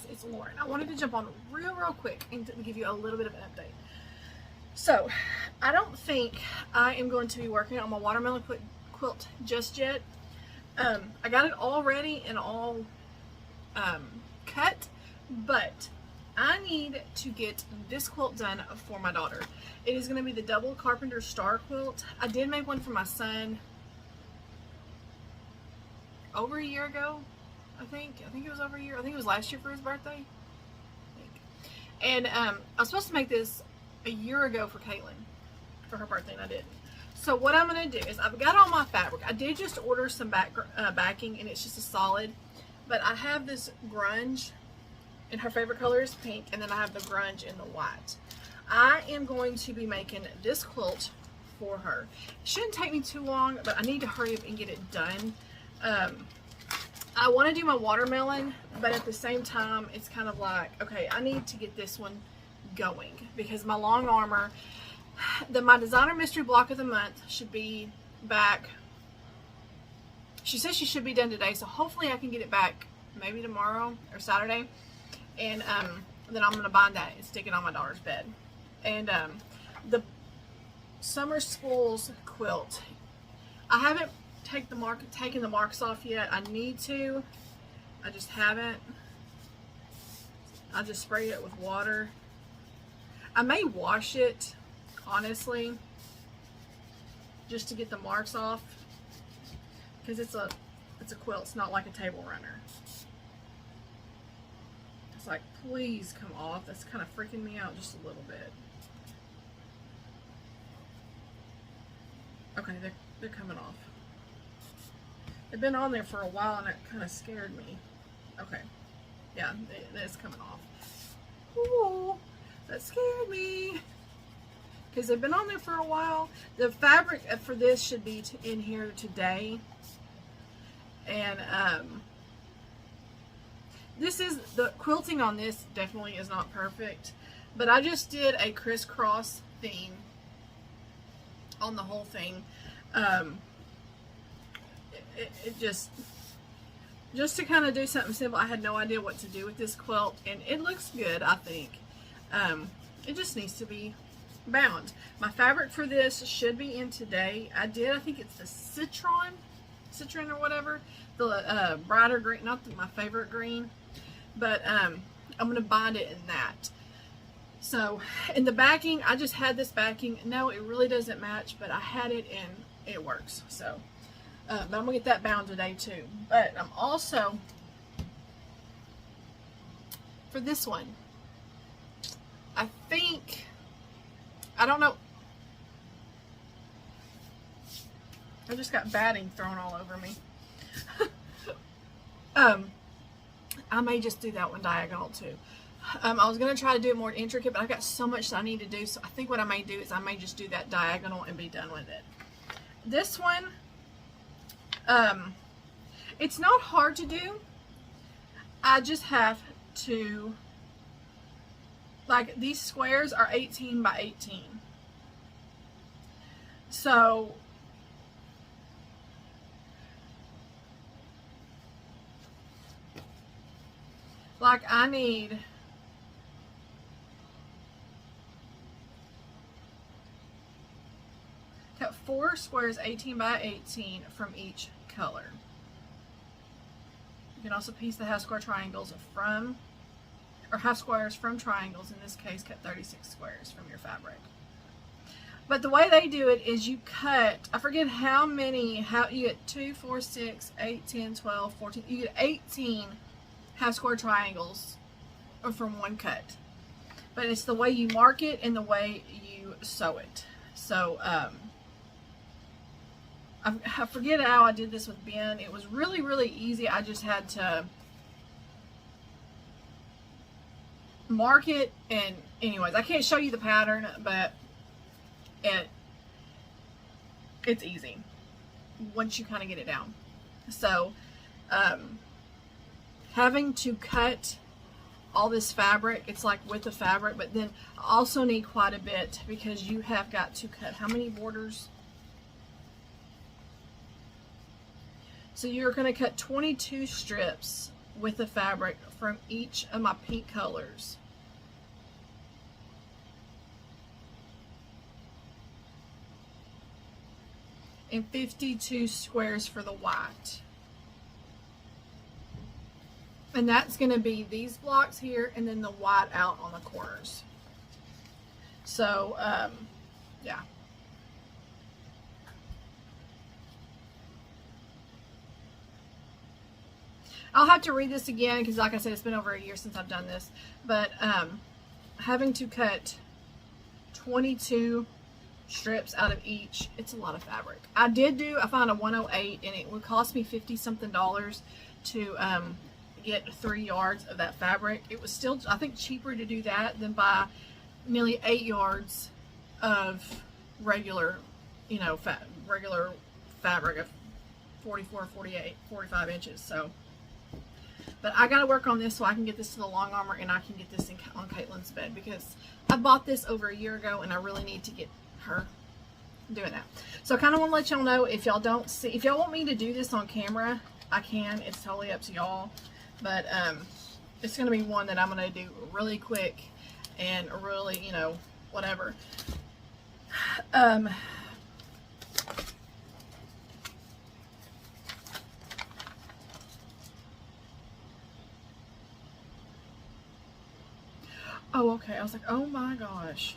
guys, it's Lauren. I wanted to jump on real quick and to give you a little bit of an update. So, I don't think I am going to be working on my watermelon quilt just yet. I got it all ready and all cut, but I need to get this quilt done for my daughter. It is going to be the double Carpenter star quilt. I did make one for my son over a year ago. I think it was over a year. I think it was last year for his birthday. And I was supposed to make this a year ago for Caitlin for her birthday, and I didn't. So what I'm going to do is I've got all my fabric. I did just order some backing, and it's just a solid. But I have this grunge, and her favorite color is pink, and then I have the grunge in the white. I am going to be making this quilt for her. It shouldn't take me too long, but I need to hurry up and get it done. I want to do my watermelon, but at the same time, it's kind of like, okay, I need to get this one going because my long armor, my designer mystery block of the month should be back. She says she should be done today, so hopefully I can get it back maybe tomorrow or Saturday, and then I'm going to bind that and stick it on my daughter's bed. And the Summer Spools quilt, I haven't taken the marks off yet. I need to. I just haven't. I just sprayed it with water. I may wash it, honestly, just to get the marks off, because it's a quilt. It's not like a table runner. It's like, please come off. That's kind of freaking me out just a little bit. Okay, they're coming off. They've been on there for a while and it kind of scared me. Okay. Yeah, it's coming off. Ooh, that scared me. Because they've been on there for a while. The fabric for this should be in here today. And this is, the quilting on this definitely is not perfect. But I just did a crisscross theme on the whole thing. It just to kind of do something simple. I had no idea what to do with this quilt, and it looks good, I think. It just needs to be bound. My fabric for this should be in today. I think it's the citron or whatever, the brighter green, not my favorite green, but I'm going to bind it in that. So, in the backing, I just had this backing. No, it really doesn't match, but I had it and it works. So, but I'm going to get that bound today too. But I'm also, for this one, I don't know. I just got batting thrown all over me. I may just do that one diagonal too. I was going to try to do it more intricate, but I've got so much that I need to do. So I think what I may do is I may just do that diagonal and be done with it. This one, it's not hard to do. I just have to, like, these squares are 18 by 18. So like I need cut 4 squares 18 by 18 from each color. You can also piece the half square triangles from, or half squares from triangles. In this case, cut 36 squares from your fabric. But the way they do it is you cut, I forget how many, you get 2, 4, 6, 8, 10, 12, 14, you get 18 half square triangles from one cut. But it's the way you mark it and the way you sew it. So, I forget how I did this with Ben. It was really, really easy. I just had to mark it, and anyways, I can't show you the pattern, but it's easy once you kind of get it down. So, having to cut all this fabric, it's like with the fabric, but then I also need quite a bit because you have got to cut how many borders? So you're going to cut 22 strips with the fabric from each of my pink colors. And 52 squares for the white. And that's going to be these blocks here and then the white out on the corners. So, yeah. I'll have to read this again because, like I said, it's been over a year since I've done this. But having to cut 22 strips out of each, it's a lot of fabric. I found a 108 and it would cost me $50 something to get 3 yards of that fabric. It was still, I think, cheaper to do that than buy nearly 8 yards of regular, you know, regular fabric of 44, 48, 45 inches. So, but I got to work on this so I can get this to the long armor and I can get this on Caitlin's bed, because I bought this over a year ago and I really need to get her doing that. So I kind of want to let y'all know, if y'all don't see, if y'all want me to do this on camera, I can. It's totally up to y'all. But it's going to be one that I'm going to do really quick and really, you know, whatever. Oh, okay. I was like, oh my gosh.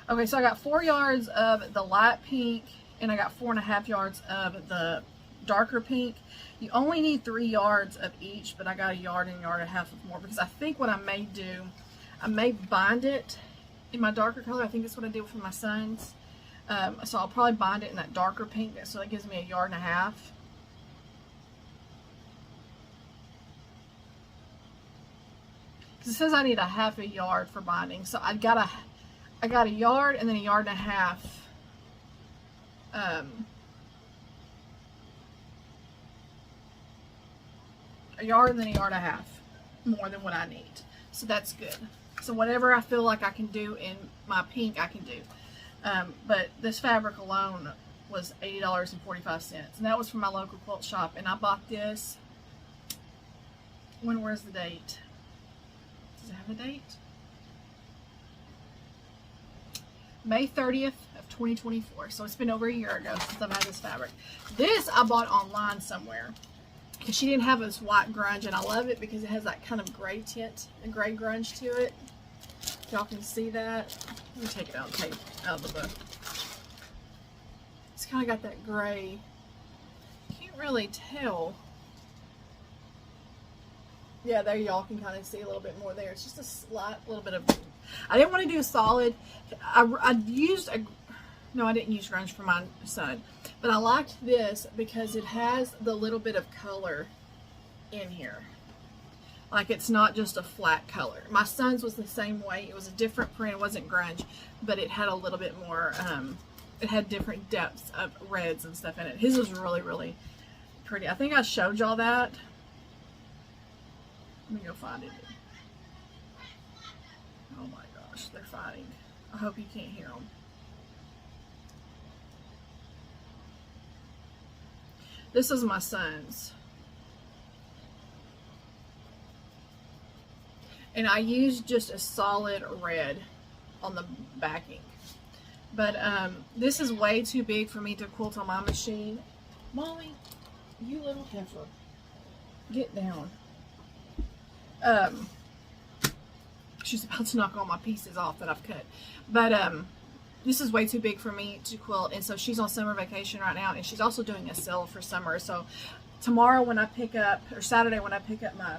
Okay, so I got 4 yards of the light pink and I got 4.5 yards of the darker pink. You only need 3 yards of each, but I got a yard and a yard and a half of more, because I think what I may do, I may bind it in my darker color. I think that's what I did with my son's. So I'll probably bind it in that darker pink, so that gives me a yard and a half. Because it says I need a half a yard for binding, so I got a yard and then a yard and a half. A yard and then a yard and a half more than what I need. So that's good. So whatever I feel like I can do in my pink, I can do. But this fabric alone was $80.45. And that was from my local quilt shop. And I bought this. Where's the date? Does it have a date? May 30th of 2024. So it's been over a year ago since I've had this fabric. This I bought online somewhere, because she didn't have this white grunge, and I love it because it has that kind of gray tint, a gray grunge to it. Y'all can see that. Let me take it out of the book. It's kind of got that gray. Can't really tell. Yeah, there y'all can kind of see a little bit more there. It's just a slight little bit of, I didn't want to do a solid. I used a, no, I didn't use grunge for my son, but I liked this because it has the little bit of color in here. Like, it's not just a flat color. My son's was the same way. It was a different print. It wasn't grunge, but it had a little bit more, it had different depths of reds and stuff in it. His was really, really pretty. I think I showed y'all that. Let me go find it. Oh my gosh, they're fighting. I hope you can't hear them. This is my son's. And I used just a solid red on the backing. But this is way too big for me to quilt on my machine. Molly, you little heifer, get down. She's about to knock all my pieces off that I've cut. But this is way too big for me to quilt, and so she's on summer vacation right now, and she's also doing a sale for summer. So tomorrow when I pick up, or Saturday when I pick up my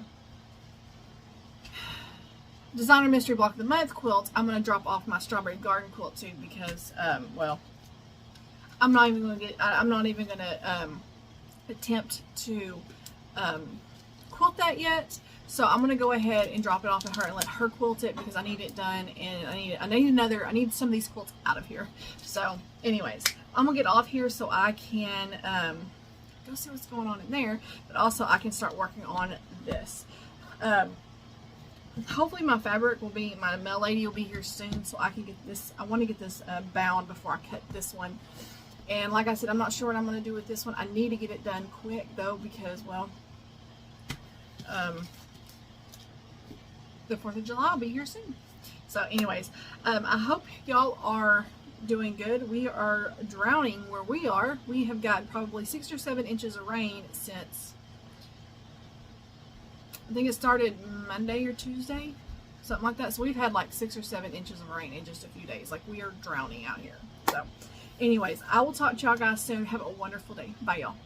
Designer Mystery Block of the Month quilt, I'm going to drop off my Strawberry Garden quilt too, because well, I'm not even going to attempt to quilt that yet. So I'm going to go ahead and drop it off to her and let her quilt it, because I need it done, and I need some of these quilts out of here. So anyways, I'm going to get off here so I can go see what's going on in there, but also I can start working on this. Hopefully my fabric will be, my mail lady will be here soon, so I can get this, I want to get this bound before I cut this one. And like I said, I'm not sure what I'm going to do with this one. I need to get it done quick though, because, well, the 4th of July will be here soon. So anyways, I hope y'all are doing good. We are drowning where we are. We have gotten probably 6 or 7 inches of rain since, I think it started Monday or Tuesday, something like that. So we've had like 6 or 7 inches of rain in just a few days. Like, we are drowning out here. So anyways, I will talk to y'all guys soon. Have a wonderful day. Bye, y'all.